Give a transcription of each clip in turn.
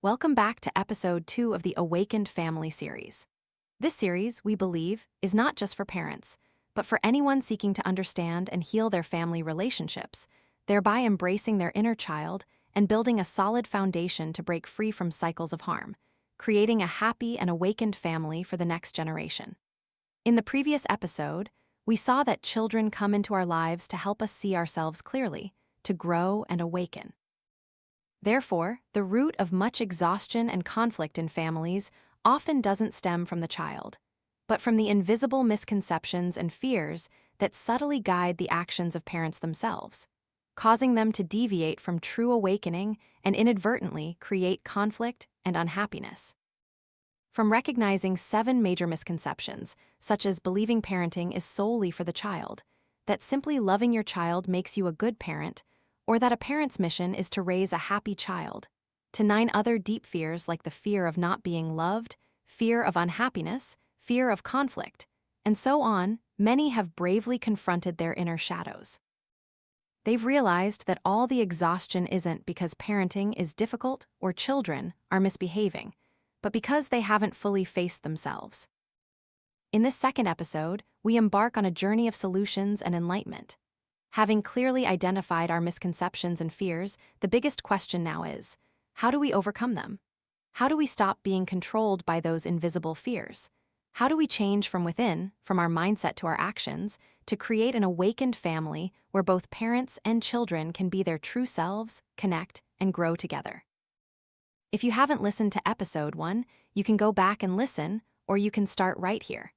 Welcome back to episode 2 of the Awakened Family series. This series, we believe, is not just for parents, but for anyone seeking to understand and heal their family relationships, thereby embracing their inner child and building a solid foundation to break free from cycles of harm, creating a happy and awakened family for the next generation. In the previous episode, we saw that children come into our lives to help us see ourselves clearly, to grow and awaken. Therefore, the root of much exhaustion and conflict in families often doesn't stem from the child, but from the invisible misconceptions and fears that subtly guide the actions of parents themselves, causing them to deviate from true awakening and inadvertently create conflict and unhappiness. From recognizing 7 major misconceptions, such as believing parenting is solely for the child, that simply loving your child makes you a good parent, or that a parent's mission is to raise a happy child, to 9 other deep fears like the fear of not being loved, fear of unhappiness, fear of conflict, and so on, many have bravely confronted their inner shadows. They've realized that all the exhaustion isn't because parenting is difficult or children are misbehaving, but because they haven't fully faced themselves. In this second episode, we embark on a journey of solutions and enlightenment. Having clearly identified our misconceptions and fears, the biggest question now is, how do we overcome them? How do we stop being controlled by those invisible fears? How do we change from within, from our mindset to our actions, to create an awakened family where both parents and children can be their true selves, connect, and grow together? If you haven't listened to episode 1, you can go back and listen, or you can start right here.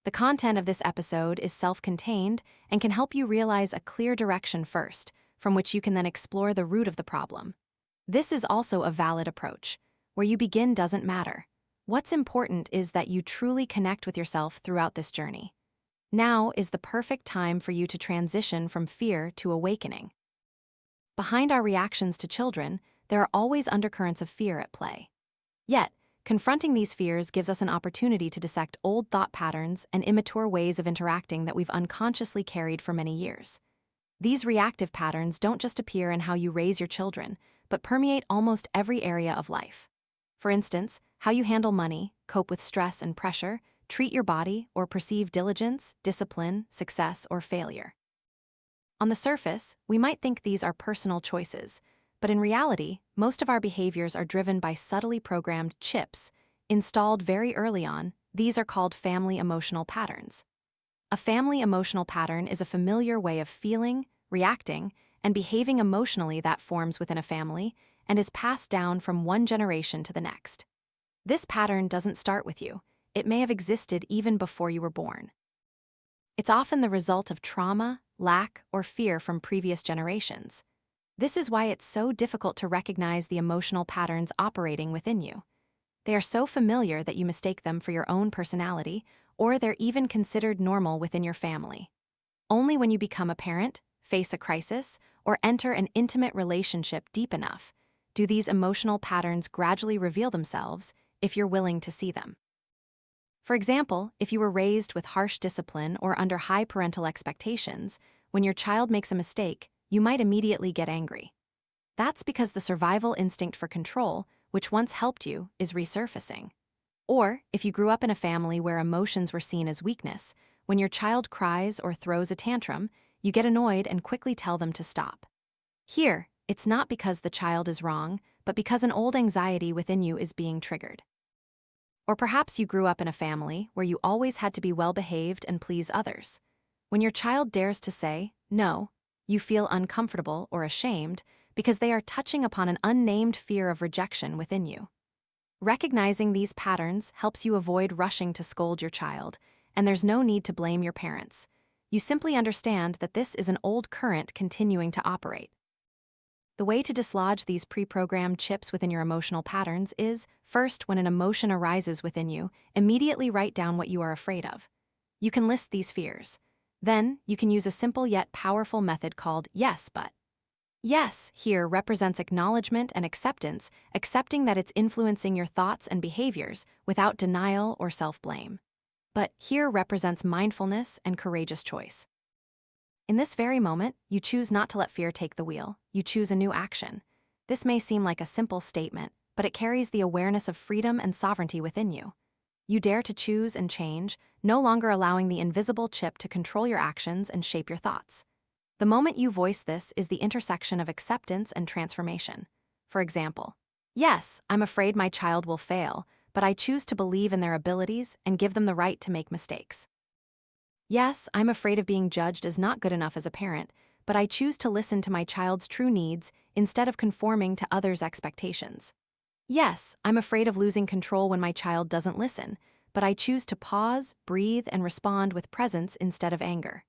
The content of this episode is self-contained and can help you realize a clear direction first, from which you can then explore the root of the problem. This is also a valid approach. Where you begin doesn't matter. What's important is that you truly connect with yourself throughout this journey. Now is the perfect time for you to transition from fear to awakening. Behind our reactions to children, there are always undercurrents of fear at play. Yet, confronting these fears gives us an opportunity to dissect old thought patterns and immature ways of interacting that we've unconsciously carried for many years. These reactive patterns don't just appear in how you raise your children, but permeate almost every area of life. For instance, how you handle money, cope with stress and pressure, treat your body, or perceive diligence, discipline, success, or failure. On the surface, we might think these are personal choices, but in reality, most of our behaviors are driven by subtly programmed chips, installed very early on. These are called family emotional patterns. A family emotional pattern is a familiar way of feeling, reacting, and behaving emotionally that forms within a family and is passed down from one generation to the next. This pattern doesn't start with you. It may have existed even before you were born. It's often the result of trauma, lack, or fear from previous generations. This is why it's so difficult to recognize the emotional patterns operating within you. They are so familiar that you mistake them for your own personality, or they're even considered normal within your family. Only when you become a parent, face a crisis, or enter an intimate relationship deep enough do these emotional patterns gradually reveal themselves if you're willing to see them. For example, if you were raised with harsh discipline or under high parental expectations, when your child makes a mistake, you might immediately get angry. That's because the survival instinct for control, which once helped you, is resurfacing. Or, if you grew up in a family where emotions were seen as weakness, when your child cries or throws a tantrum, you get annoyed and quickly tell them to stop. Here, it's not because the child is wrong, but because an old anxiety within you is being triggered. Or perhaps you grew up in a family where you always had to be well-behaved and please others. When your child dares to say, no, you feel uncomfortable or ashamed because they are touching upon an unnamed fear of rejection within you. Recognizing these patterns helps you avoid rushing to scold your child, and there's no need to blame your parents. You simply understand that this is an old current continuing to operate. The way to dislodge these pre-programmed chips within your emotional patterns is, first, when an emotion arises within you, immediately write down what you are afraid of. You can list these fears. Then, you can use a simple yet powerful method called yes, but. Yes here represents acknowledgement and acceptance, accepting that it's influencing your thoughts and behaviors without denial or self-blame. But here represents mindfulness and courageous choice. In this very moment, you choose not to let fear take the wheel. You choose a new action. This may seem like a simple statement, but it carries the awareness of freedom and sovereignty within you. You dare to choose and change, no longer allowing the invisible chip to control your actions and shape your thoughts. The moment you voice this is the intersection of acceptance and transformation. For example, yes, I'm afraid my child will fail, but I choose to believe in their abilities and give them the right to make mistakes. Yes, I'm afraid of being judged as not good enough as a parent, but I choose to listen to my child's true needs instead of conforming to others' expectations. Yes, I'm afraid of losing control when my child doesn't listen, but I choose to pause, breathe, and respond with presence instead of anger.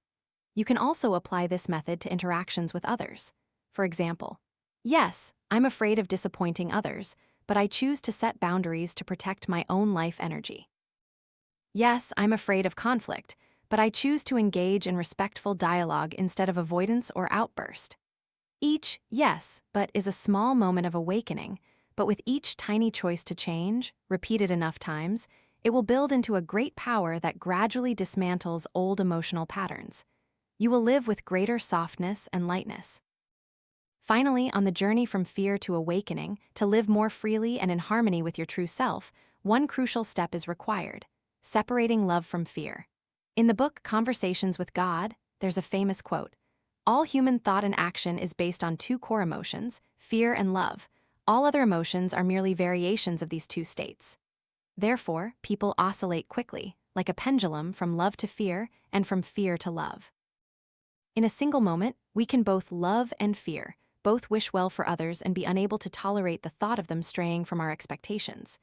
You can also apply this method to interactions with others. For example, yes, I'm afraid of disappointing others, but I choose to set boundaries to protect my own life energy. Yes, I'm afraid of conflict, but I choose to engage in respectful dialogue instead of avoidance or outburst. Each yes, but is a small moment of awakening, but with each tiny choice to change, repeated enough times, it will build into a great power that gradually dismantles old emotional patterns. You will live with greater softness and lightness. Finally, on the journey from fear to awakening, to live more freely and in harmony with your true self, one crucial step is required: separating love from fear. In the book Conversations with God, there's a famous quote: "All human thought and action is based on two core emotions, fear and love. All other emotions are merely variations of these two states." Therefore, people oscillate quickly, like a pendulum, from love to fear and from fear to love. In a single moment, we can both love and fear, both wish well for others and be unable to tolerate the thought of them straying from our expectations.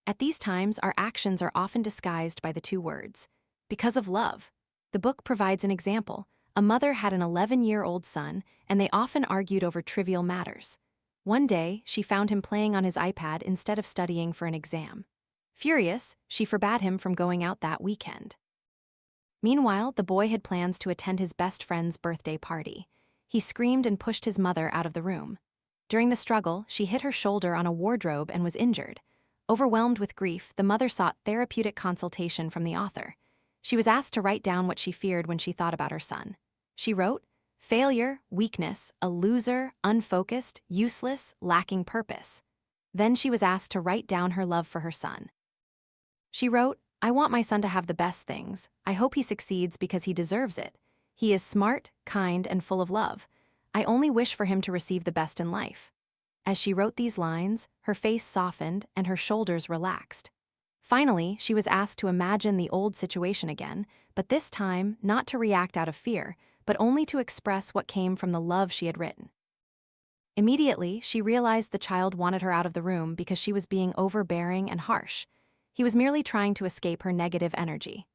At these times, our actions are often disguised by the two words, "because of love." The book provides an example. A mother had an 11-year-old son, and they often argued over trivial matters. One day, she found him playing on his iPad instead of studying for an exam. Furious, she forbade him from going out that weekend. Meanwhile, the boy had plans to attend his best friend's birthday party. He screamed and pushed his mother out of the room. During the struggle, she hit her shoulder on a wardrobe and was injured. Overwhelmed with grief, the mother sought therapeutic consultation from the author. She was asked to write down what she feared when she thought about her son. She wrote, "Failure, weakness, a loser, unfocused, useless, lacking purpose." Then she was asked to write down her love for her son. She wrote, "I want my son to have the best things. I hope he succeeds because he deserves it. He is smart, kind, and full of love. I only wish for him to receive the best in life." As she wrote these lines, her face softened and her shoulders relaxed. Finally, she was asked to imagine the old situation again, but this time not to react out of fear, but only to express what came from the love she had written. Immediately, she realized the child wanted her out of the room because she was being overbearing and harsh. He was merely trying to escape her negative energy.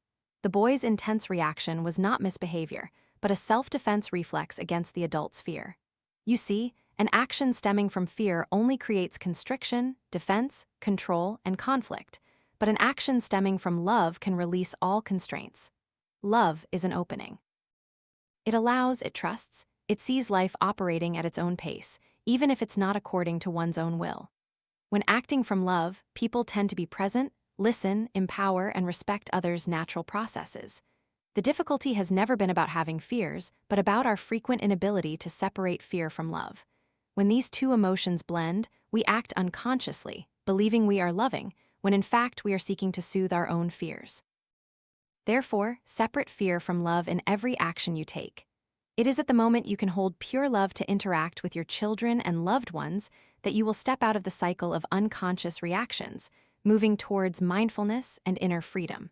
The boy's intense reaction was not misbehavior, but a self-defense reflex against the adult's fear. You see, an action stemming from fear only creates constriction, defense, control, and conflict, but an action stemming from love can release all constraints. Love is an opening. It allows, it trusts, it sees life operating at its own pace, even if it's not according to one's own will. When acting from love, people tend to be present, listen, empower, and respect others' natural processes. The difficulty has never been about having fears, but about our frequent inability to separate fear from love. When these two emotions blend, we act unconsciously, believing we are loving, when in fact we are seeking to soothe our own fears. Therefore, separate fear from love in every action you take. It is at the moment you can hold pure love to interact with your children and loved ones that you will step out of the cycle of unconscious reactions, moving towards mindfulness and inner freedom.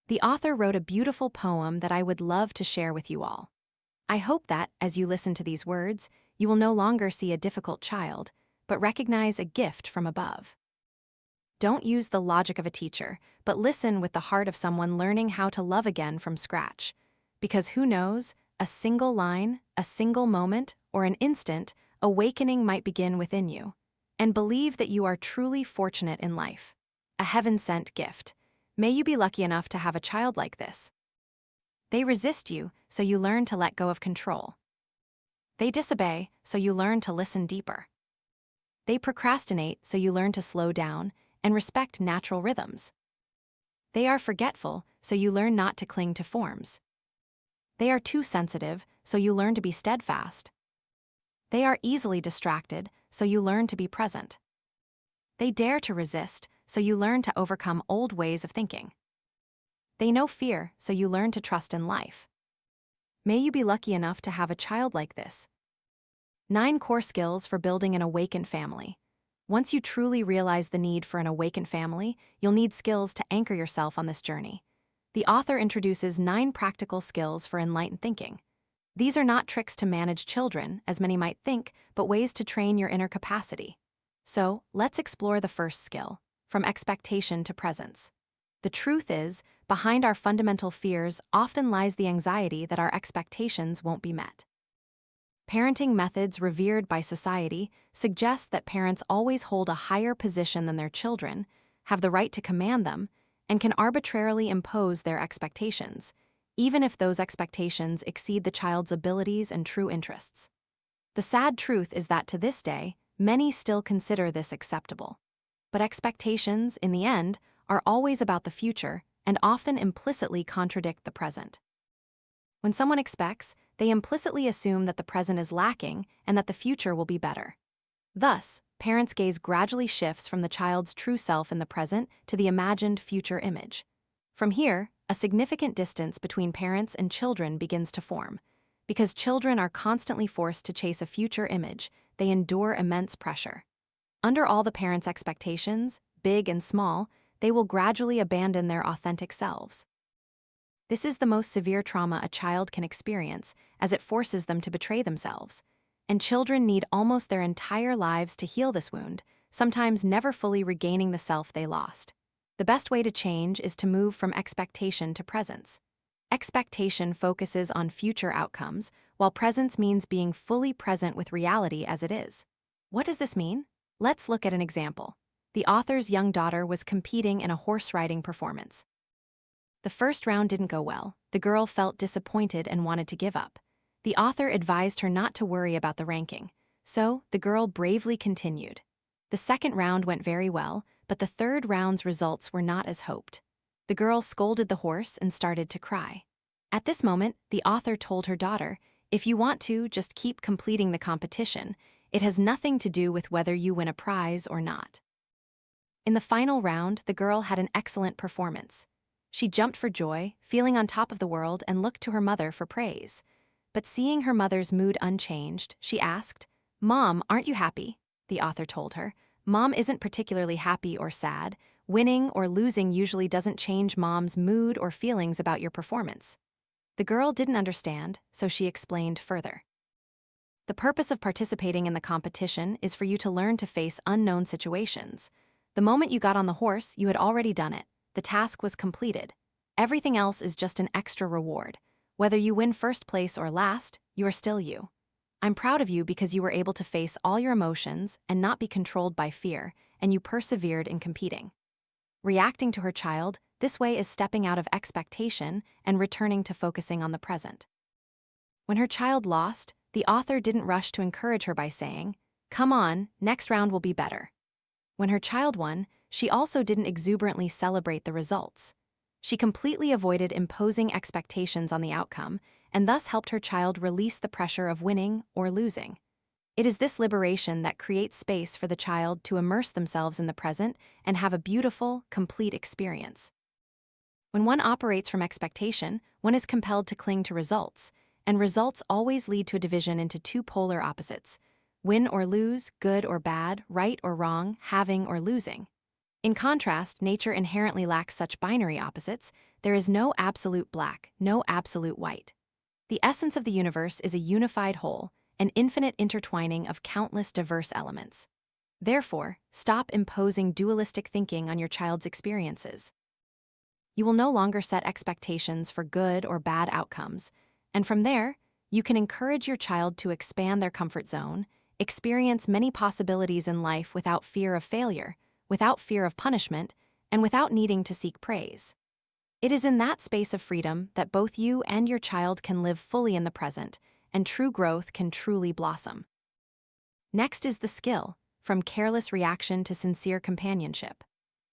The author wrote a beautiful poem that I would love to share with you all. I hope that, as you listen to these words, you will no longer see a difficult child, but recognize a gift from above. Don't use the logic of a teacher, but listen with the heart of someone learning how to love again from scratch. Because who knows, a single line, a single moment, or an instant, awakening might begin within you. And believe that you are truly fortunate in life. A heaven-sent gift. May you be lucky enough to have a child like this. They resist you, so you learn to let go of control. They disobey, so you learn to listen deeper. They procrastinate, so you learn to slow down and respect natural rhythms. They are forgetful, so you learn not to cling to forms. They are too sensitive, so you learn to be steadfast. They are easily distracted, so you learn to be present. They dare to resist, so you learn to overcome old ways of thinking. They know fear, so you learn to trust in life. May you be lucky enough to have a child like this. 9 core skills for building an awakened family. Once you truly realize the need for an awakened family, you'll need skills to anchor yourself on this journey. The author introduces 9 practical skills for enlightened thinking. These are not tricks to manage children, as many might think, but ways to train your inner capacity. So, let's explore the first skill, from expectation to presence. The truth is, behind our fundamental fears often lies the anxiety that our expectations won't be met. Parenting methods revered by society suggest that parents always hold a higher position than their children, have the right to command them, and can arbitrarily impose their expectations, even if those expectations exceed the child's abilities and true interests. The sad truth is that to this day, many still consider this acceptable. But expectations, in the end, are always about the future and often implicitly contradict the present. When someone expects, they implicitly assume that the present is lacking and that the future will be better. Thus, parents' gaze gradually shifts from the child's true self in the present to the imagined future image. From here, a significant distance between parents and children begins to form. Because children are constantly forced to chase a future image, they endure immense pressure. Under all the parents' expectations, big and small, they will gradually abandon their authentic selves. This is the most severe trauma a child can experience, as it forces them to betray themselves. And children need almost their entire lives to heal this wound, sometimes never fully regaining the self they lost. The best way to change is to move from expectation to presence. Expectation focuses on future outcomes, while presence means being fully present with reality as it is. What does this mean? Let's look at an example. The author's young daughter was competing in a horse riding performance. The first round didn't go well. The girl felt disappointed and wanted to give up. The author advised her not to worry about the ranking, so the girl bravely continued. The second round went very well, but the third round's results were not as hoped. The girl scolded the horse and started to cry. At this moment, the author told her daughter, "If you want to, just keep completing the competition. It has nothing to do with whether you win a prize or not." In the final round, the girl had an excellent performance. She jumped for joy, feeling on top of the world, and looked to her mother for praise. But seeing her mother's mood unchanged, she asked, "Mom, aren't you happy?" The author told her, "Mom isn't particularly happy or sad. Winning or losing usually doesn't change Mom's mood or feelings about your performance." The girl didn't understand, so she explained further. The purpose of participating in the competition is for you to learn to face unknown situations. The moment you got on the horse, you had already done it. The task was completed. Everything else is just an extra reward. Whether you win first place or last, you are still you. I'm proud of you because you were able to face all your emotions and not be controlled by fear, and you persevered in competing. Reacting to her child, this way is stepping out of expectation and returning to focusing on the present. When her child lost, the author didn't rush to encourage her by saying, "Come on, next round will be better." When her child won, she also didn't exuberantly celebrate the results. She completely avoided imposing expectations on the outcome and thus helped her child release the pressure of winning or losing. It is this liberation that creates space for the child to immerse themselves in the present and have a beautiful, complete experience. When one operates from expectation, one is compelled to cling to results, and results always lead to a division into 2 polar opposites: win or lose, good or bad, right or wrong, having or losing. In contrast, nature inherently lacks such binary opposites. There is no absolute black, no absolute white. The essence of the universe is a unified whole, an infinite intertwining of countless diverse elements. Therefore, stop imposing dualistic thinking on your child's experiences. You will no longer set expectations for good or bad outcomes, and from there, you can encourage your child to expand their comfort zone, experience many possibilities in life without fear of failure, without fear of punishment, and without needing to seek praise. It is in that space of freedom that both you and your child can live fully in the present, and true growth can truly blossom. Next is the skill, from careless reaction to sincere companionship.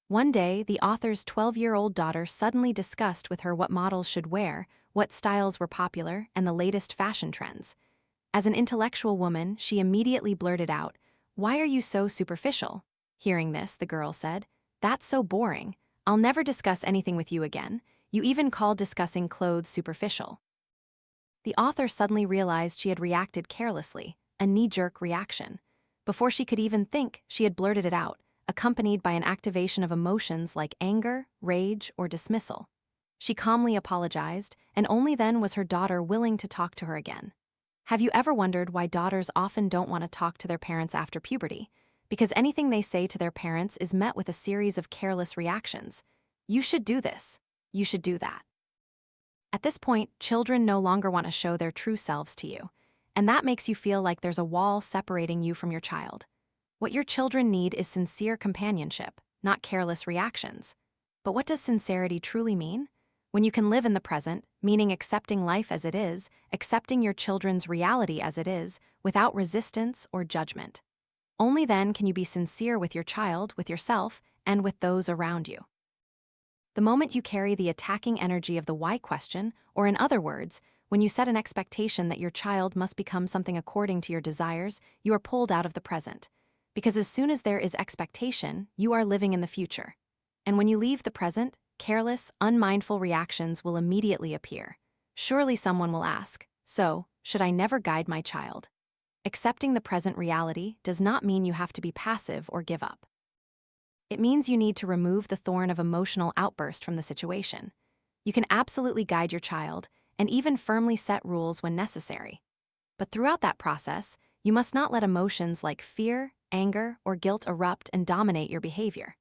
One day, the author's 12-year-old daughter suddenly discussed with her what models should wear, what styles were popular, and the latest fashion trends. As an intellectual woman, she immediately blurted out, "Why are you so superficial? Hearing this, the girl said, "That's so boring. I'll never discuss anything with you again. You even called discussing clothes superficial." The author suddenly realized she had reacted carelessly, a knee-jerk reaction. Before she could even think, she had blurted it out, accompanied by an activation of emotions like anger, rage, or dismissal. She calmly apologized, and only then was her daughter willing to talk to her again. Have you ever wondered why daughters often don't want to talk to their parents after puberty? Because anything they say to their parents is met with a series of careless reactions. You should do this. You should do that. At this point, children no longer want to show their true selves to you, and that makes you feel like there's a wall separating you from your child. What your children need is sincere companionship, not careless reactions. But what does sincerity truly mean? When you can live in the present, meaning accepting life as it is, accepting your children's reality as it is, without resistance or judgment. Only then can you be sincere with your child, with yourself, and with those around you. The moment you carry the attacking energy of the why question, or in other words, when you set an expectation that your child must become something according to your desires, you are pulled out of the present. Because as soon as there is expectation, you are living in the future. And when you leave the present, careless, unmindful reactions will immediately appear. Surely someone will ask, "So, should I never guide my child?" Accepting the present reality does not mean you have to be passive or give up. It means you need to remove the thorn of emotional outburst from the situation. You can absolutely guide your child and even firmly set rules when necessary. But throughout that process, you must not let emotions like fear, anger, or guilt erupt and dominate your behavior.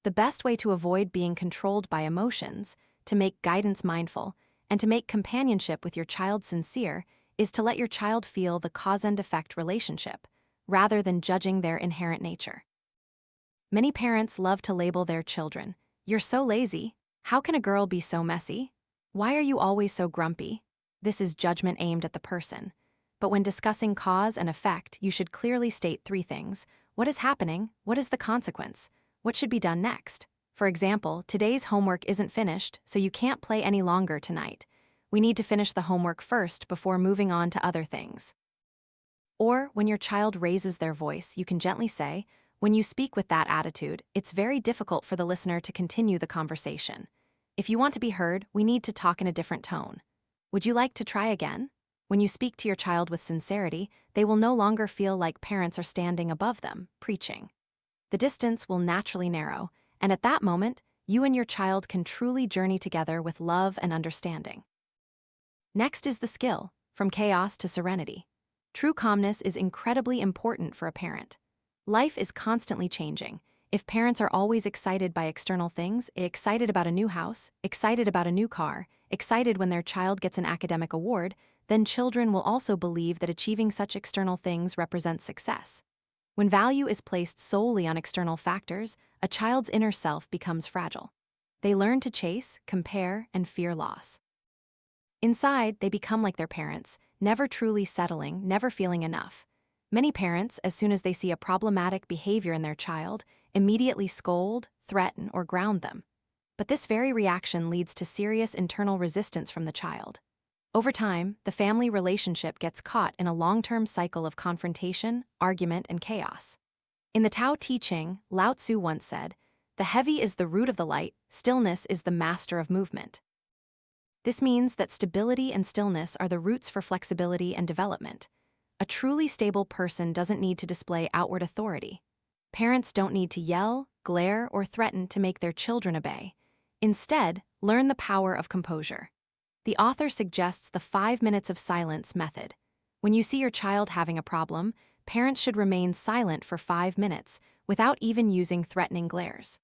The best way to avoid being controlled by emotions, to make guidance mindful, and to make companionship with your child sincere is to let your child feel the cause and effect relationship, rather than judging their inherent nature. Many parents love to label their children. "You're so lazy. How can a girl be so messy? Why are you always so grumpy?" This is judgment aimed at the person. But when discussing cause and effect, you should clearly state three things. What is happening? What is the consequence? What should be done next? For example, today's homework isn't finished, so you can't play any longer tonight. We need to finish the homework first before moving on to other things. Or, when your child raises their voice, you can gently say, "When you speak with that attitude, it's very difficult for the listener to continue the conversation. If you want to be heard, we need to talk in a different tone. Would you like to try again?" When you speak to your child with sincerity, they will no longer feel like parents are standing above them, preaching. The distance will naturally narrow, and at that moment, you and your child can truly journey together with love and understanding. Next is the skill, from chaos to serenity. True calmness is incredibly important for a parent. Life is constantly changing. If parents are always excited by external things, excited about a new house, excited about a new car, excited when their child gets an academic award, then children will also believe that achieving such external things represents success. When value is placed solely on external factors, a child's inner self becomes fragile. They learn to chase, compare, and fear loss. Inside, they become like their parents, never truly settling, never feeling enough. Many parents, as soon as they see a problematic behavior in their child, immediately scold, threaten, or ground them. But this very reaction leads to serious internal resistance from the child. Over time, the family relationship gets caught in a long-term cycle of confrontation, argument, and chaos. In the Tao Te Ching, Lao Tzu once said, "The heavy is the root of the light, stillness is the master of movement." This means that stability and stillness are the roots for flexibility and development. A truly stable person doesn't need to display outward authority. Parents don't need to yell, glare, or threaten to make their children obey. Instead, learn the power of composure. The author suggests the 5 minutes of silence method. When you see your child having a problem, parents should remain silent for 5 minutes without even using threatening glares.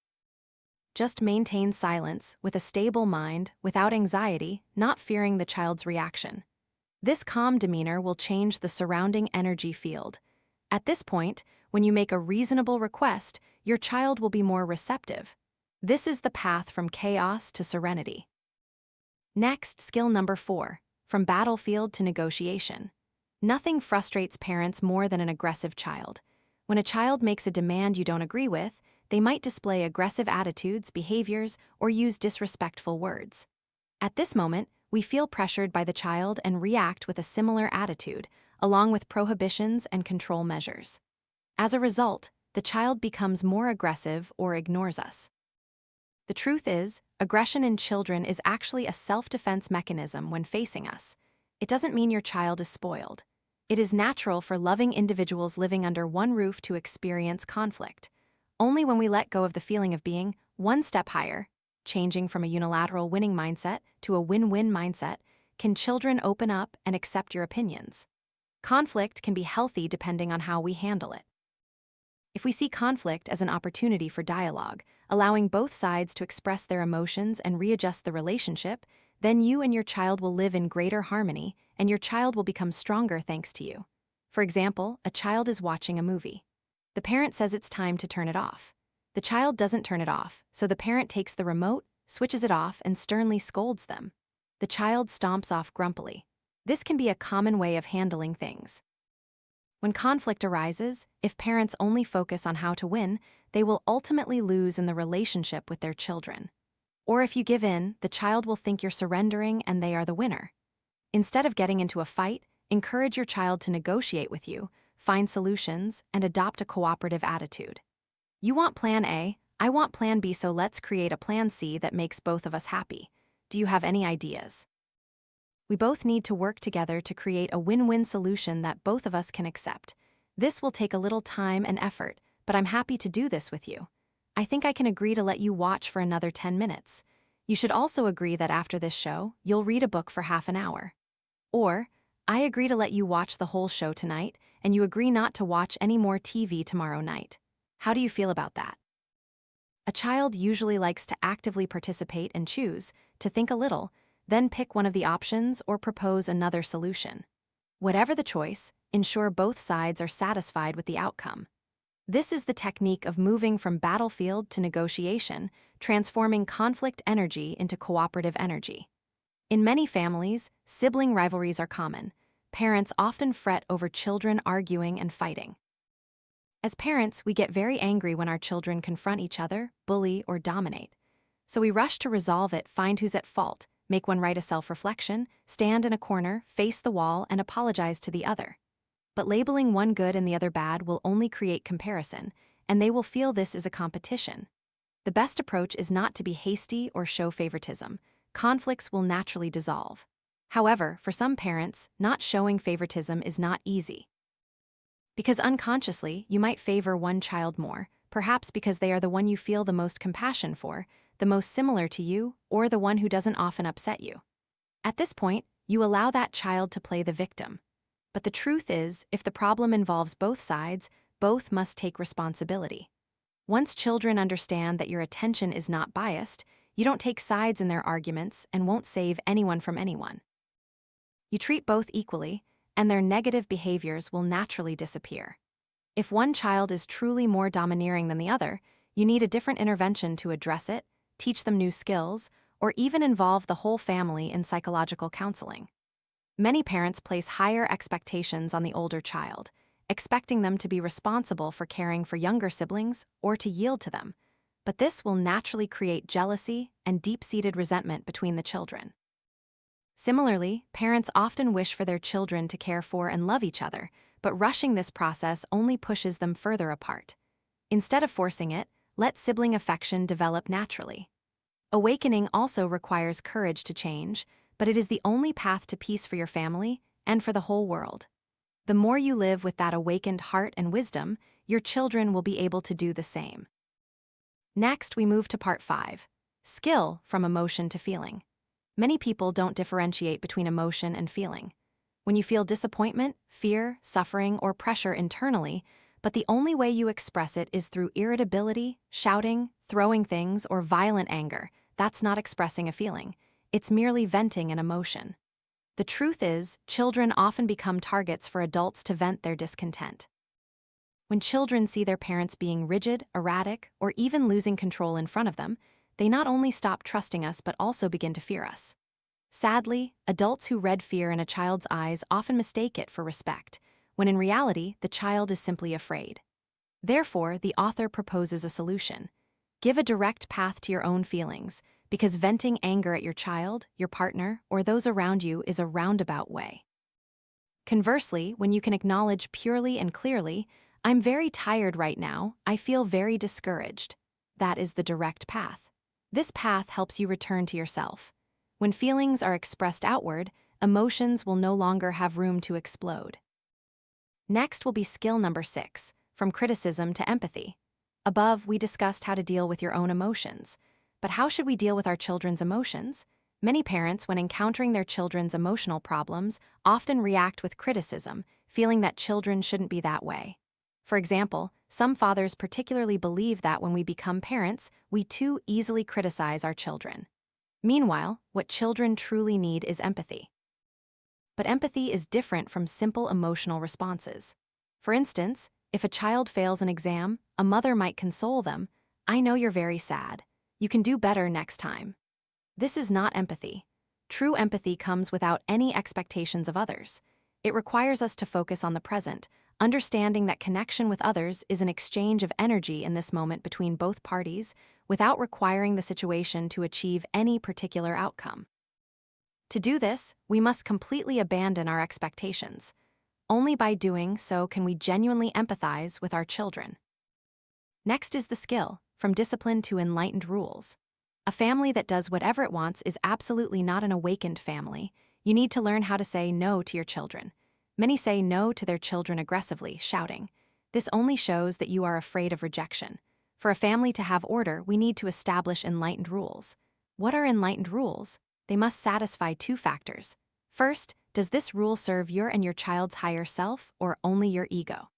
Just maintain silence with a stable mind, without anxiety, not fearing the child's reaction. This calm demeanor will change the surrounding energy field. At this point, when you make a reasonable request, your child will be more receptive. This is the path from chaos to serenity. Next, skill number 4, from battlefield to negotiation. Nothing frustrates parents more than an aggressive child. When a child makes a demand you don't agree with, they might display aggressive attitudes, behaviors, or use disrespectful words. At this moment, we feel pressured by the child and react with a similar attitude, along with prohibitions and control measures. As a result, the child becomes more aggressive or ignores us. The truth is, aggression in children is actually a self-defense mechanism when facing us. It doesn't mean your child is spoiled. It is natural for loving individuals living under one roof to experience conflict. Only when we let go of the feeling of being one step higher, changing from a unilateral winning mindset to a win-win mindset, can children open up and accept your opinions. Conflict can be healthy depending on how we handle it. If we see conflict as an opportunity for dialogue, allowing both sides to express their emotions and readjust the relationship, then you and your child will live in greater harmony, and your child will become stronger thanks to you. For example, a child is watching a movie. The parent says it's time to turn it off. The child doesn't turn it off, so the parent takes the remote, switches it off, and sternly scolds them. The child stomps off grumpily. This can be a common way of handling things. When conflict arises, if parents only focus on how to win, they will ultimately lose in the relationship with their children. Or if you give in, the child will think you're surrendering and they are the winner. Instead of getting into a fight, encourage your child to negotiate with you, find solutions, and adopt a cooperative attitude. You want plan A, I want plan B, so let's create a plan C that makes both of us happy. Do you have any ideas? We both need to work together to create a win-win solution that both of us can accept. This will take a little time and effort, but I'm happy to do this with you. I think I can agree to let you watch for another 10 minutes. You should also agree that after this show, you'll read a book for half an hour. Or, I agree to let you watch the whole show tonight, and you agree not to watch any more TV tomorrow night. How do you feel about that? A child usually likes to actively participate and choose, to think a little, then pick one of the options or propose another solution. Whatever the choice, ensure both sides are satisfied with the outcome. This is the technique of moving from battlefield to negotiation, transforming conflict energy into cooperative energy. In many families, sibling rivalries are common. Parents often fret over children arguing and fighting. As parents, we get very angry when our children confront each other, bully, or dominate. So we rush to resolve it, find who's at fault, make one right, a self-reflection, stand in a corner, face the wall, and apologize to the other. But labeling one good and the other bad will only create comparison, and they will feel this is a competition. The best approach is not to be hasty or show favoritism. Conflicts will naturally dissolve. However, for some parents, not showing favoritism is not easy. Because unconsciously, you might favor one child more, perhaps because they are the one you feel the most compassion for, the most similar to you, or the one who doesn't often upset you. At this point, you allow that child to play the victim. But the truth is, if the problem involves both sides, both must take responsibility. Once children understand that your attention is not biased, you don't take sides in their arguments and won't save anyone from anyone. You treat both equally, and their negative behaviors will naturally disappear. If one child is truly more domineering than the other, you need a different intervention to address it, teach them new skills, or even involve the whole family in psychological counseling. Many parents place higher expectations on the older child, expecting them to be responsible for caring for younger siblings or to yield to them, but this will naturally create jealousy and deep-seated resentment between the children. Similarly, parents often wish for their children to care for and love each other, but rushing this process only pushes them further apart. Instead of forcing it, let sibling affection develop naturally. Awakening also requires courage to change, but it is the only path to peace for your family and for the whole world. The more you live with that awakened heart and wisdom, your children will be able to do the same. Next, we move to part 5, skill from emotion to feeling. Many people don't differentiate between emotion and feeling. When you feel disappointment, fear, suffering, or pressure internally, but the only way you express it is through irritability, shouting, throwing things, or violent anger, that's not expressing a feeling. It's merely venting an emotion. The truth is, children often become targets for adults to vent their discontent. When children see their parents being rigid, erratic, or even losing control in front of them, they not only stop trusting us but also begin to fear us. Sadly, adults who read fear in a child's eyes often mistake it for respect, when in reality, the child is simply afraid. Therefore, the author proposes a solution. Give a direct path to your own feelings, because venting anger at your child, your partner, or those around you is a roundabout way. Conversely, when you can acknowledge purely and clearly, I'm very tired right now. I feel very discouraged. That is the direct path. This path helps you return to yourself. When feelings are expressed outward, emotions will no longer have room to explode. Next will be skill number 6, from criticism to empathy. Above, we discussed how to deal with your own emotions. But how should we deal with our children's emotions? Many parents, when encountering their children's emotional problems, often react with criticism, feeling that children shouldn't be that way. For example, some fathers particularly believe that when we become parents, we too easily criticize our children. Meanwhile, what children truly need is empathy. But empathy is different from simple emotional responses. For instance, if a child fails an exam, a mother might console them, "I know you're very sad. You can do better next time." This is not empathy. True empathy comes without any expectations of others. It requires us to focus on the present, understanding that connection with others is an exchange of energy in this moment between both parties, without requiring the situation to achieve any particular outcome. To do this, we must completely abandon our expectations. Only by doing so can we genuinely empathize with our children. Next is the skill, from discipline to enlightened rules. A family that does whatever it wants is absolutely not an awakened family. You need to learn how to say no to your children. Many say no to their children aggressively, shouting. This only shows that you are afraid of rejection. For a family to have order, we need to establish enlightened rules. What are enlightened rules? They must satisfy 2 factors. First, does this rule serve your and your child's higher self or only your ego?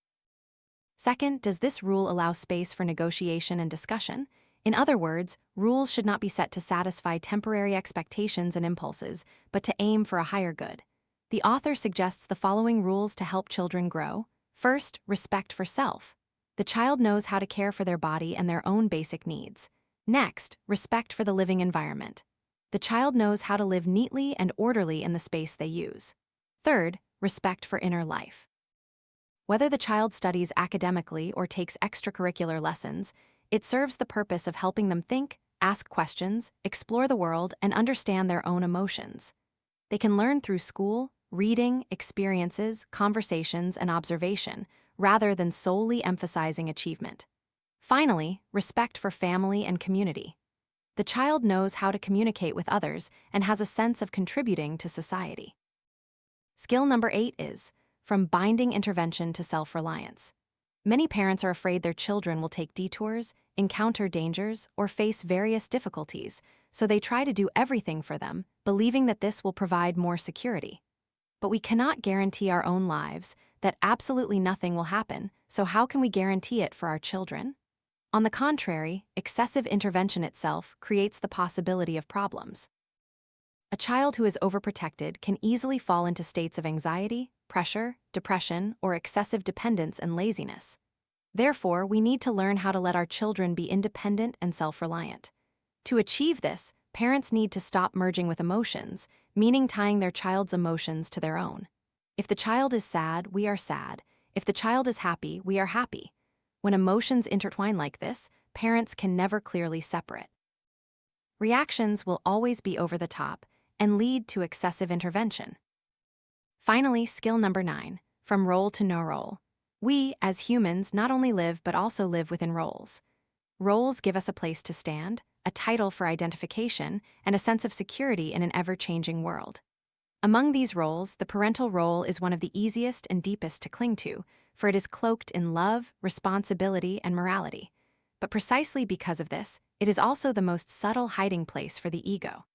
Second, does this rule allow space for negotiation and discussion? In other words, rules should not be set to satisfy temporary expectations and impulses, but to aim for a higher good. The author suggests the following rules to help children grow. First, respect for self. The child knows how to care for their body and their own basic needs. Next, respect for the living environment. The child knows how to live neatly and orderly in the space they use. Third, respect for inner life. Whether the child studies academically or takes extracurricular lessons, it serves the purpose of helping them think, ask questions, explore the world, and understand their own emotions. They can learn through school, reading, experiences, conversations, and observation, rather than solely emphasizing achievement. Finally, respect for family and community. The child knows how to communicate with others and has a sense of contributing to society. Skill number 8 is, from binding intervention to self-reliance. Many parents are afraid their children will take detours, encounter dangers, or face various difficulties, so they try to do everything for them, believing that this will provide more security. But we cannot guarantee our own lives, that absolutely nothing will happen, so how can we guarantee it for our children? On the contrary, excessive intervention itself creates the possibility of problems. A child who is overprotected can easily fall into states of anxiety, pressure, depression, or excessive dependence and laziness. Therefore, we need to learn how to let our children be independent and self-reliant. To achieve this, parents need to stop merging with emotions, meaning tying their child's emotions to their own. If the child is sad, we are sad. If the child is happy, we are happy. When emotions intertwine like this, parents can never clearly separate. Reactions will always be over the top and lead to excessive intervention. Finally, skill number 9, from role to no role. We, as humans, not only live but also live within roles. Roles give us a place to stand, a title for identification, and a sense of security in an ever-changing world. Among these roles, the parental role is one of the easiest and deepest to cling to, for it is cloaked in love, responsibility, and morality. But precisely because of this, it is also the most subtle hiding place for the ego.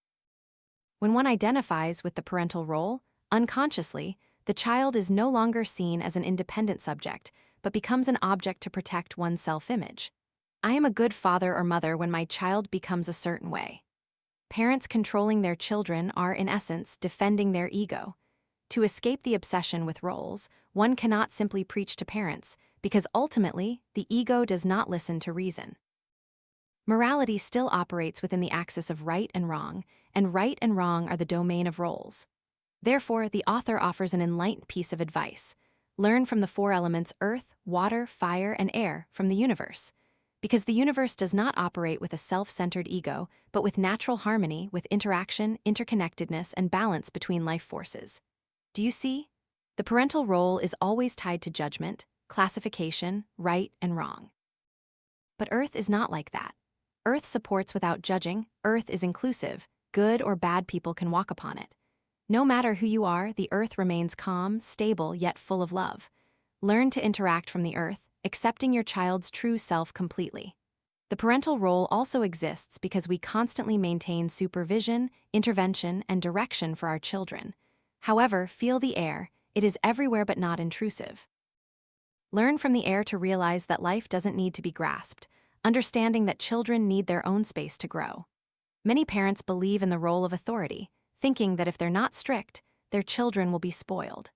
When one identifies with the parental role, unconsciously, the child is no longer seen as an independent subject, but becomes an object to protect one's self-image. I am a good father or mother when my child becomes a certain way. Parents controlling their children are, in essence, defending their ego. To escape the obsession with roles, one cannot simply preach to parents, because ultimately, the ego does not listen to reason. Morality still operates within the axis of right and wrong are the domain of roles. Therefore, the author offers an enlightened piece of advice. Learn from the 4 elements earth, water, fire, and air from the universe. Because the universe does not operate with a self-centered ego, but with natural harmony, with interaction, interconnectedness, and balance between life forces. Do you see? The parental role is always tied to judgment, classification, right and wrong. But Earth is not like that. Earth supports without judging, Earth is inclusive, good or bad people can walk upon it. No matter who you are, the Earth remains calm, stable, yet full of love. Learn to interact from the Earth, accepting your child's true self completely. The parental role also exists because we constantly maintain supervision, intervention, and direction for our children. However, feel the air, it is everywhere but not intrusive. Learn from the air to realize that life doesn't need to be grasped, understanding that children need their own space to grow. Many parents believe in the role of authority, thinking that if they're not strict, their children will be spoiled.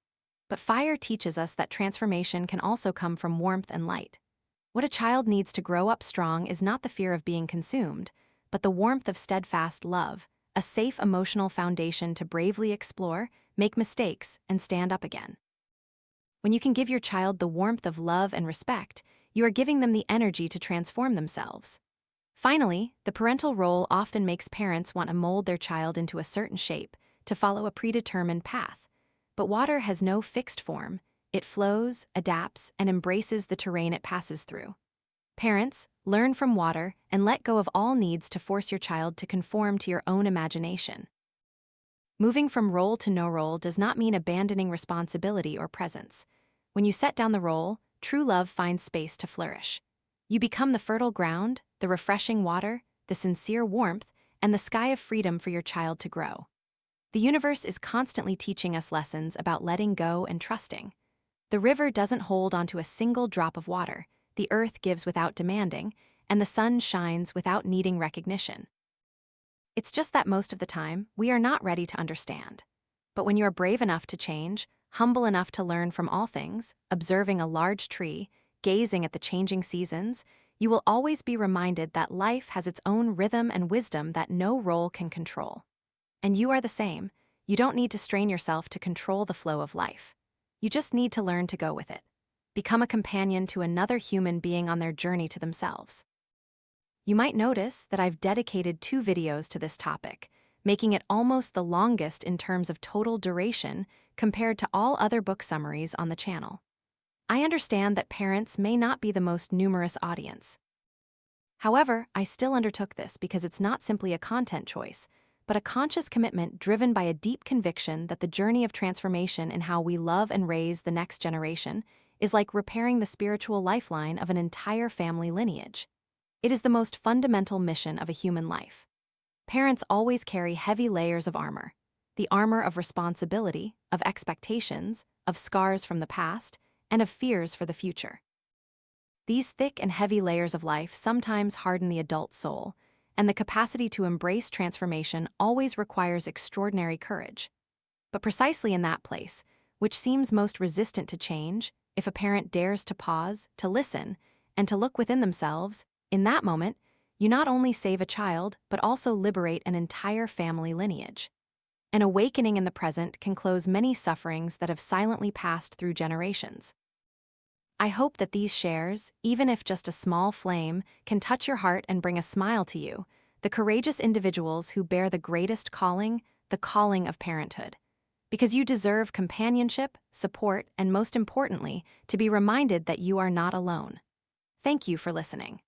But fire teaches us that transformation can also come from warmth and light. What a child needs to grow up strong is not the fear of being consumed, but the warmth of steadfast love, a safe emotional foundation to bravely explore, make mistakes, and stand up again. When you can give your child the warmth of love and respect, you are giving them the energy to transform themselves. Finally, the parental role often makes parents want to mold their child into a certain shape, to follow a predetermined path. But water has no fixed form. It flows, adapts, and embraces the terrain it passes through. Parents, learn from water and let go of all needs to force your child to conform to your own imagination. Moving from role to no role does not mean abandoning responsibility or presence. When you set down the role, true love finds space to flourish. You become the fertile ground, the refreshing water, the sincere warmth, and the sky of freedom for your child to grow. The universe is constantly teaching us lessons about letting go and trusting. The river doesn't hold onto a single drop of water, the earth gives without demanding, and the sun shines without needing recognition. It's just that most of the time, we are not ready to understand. But when you are brave enough to change, humble enough to learn from all things, observing a large tree, gazing at the changing seasons, you will always be reminded that life has its own rhythm and wisdom that no role can control. And you are the same. You don't need to strain yourself to control the flow of life. You just need to learn to go with it. Become a companion to another human being on their journey to themselves. You might notice that I've dedicated 2 videos to this topic, making it almost the longest in terms of total duration compared to all other book summaries on the channel. I understand that parents may not be the most numerous audience. However, I still undertook this because it's not simply a content choice, but a conscious commitment driven by a deep conviction that the journey of transformation in how we love and raise the next generation is like repairing the spiritual lifeline of an entire family lineage. It is the most fundamental mission of a human life. Parents always carry heavy layers of armor, the armor of responsibility, of expectations, of scars from the past, and of fears for the future. These thick and heavy layers of life sometimes harden the adult soul, and the capacity to embrace transformation always requires extraordinary courage. But precisely in that place, which seems most resistant to change, if a parent dares to pause, to listen, and to look within themselves, in that moment, you not only save a child, but also liberate an entire family lineage. An awakening in the present can close many sufferings that have silently passed through generations. I hope that these shares, even if just a small flame, can touch your heart and bring a smile to you, the courageous individuals who bear the greatest calling, the calling of parenthood. Because you deserve companionship, support, and most importantly, to be reminded that you are not alone. Thank you for listening.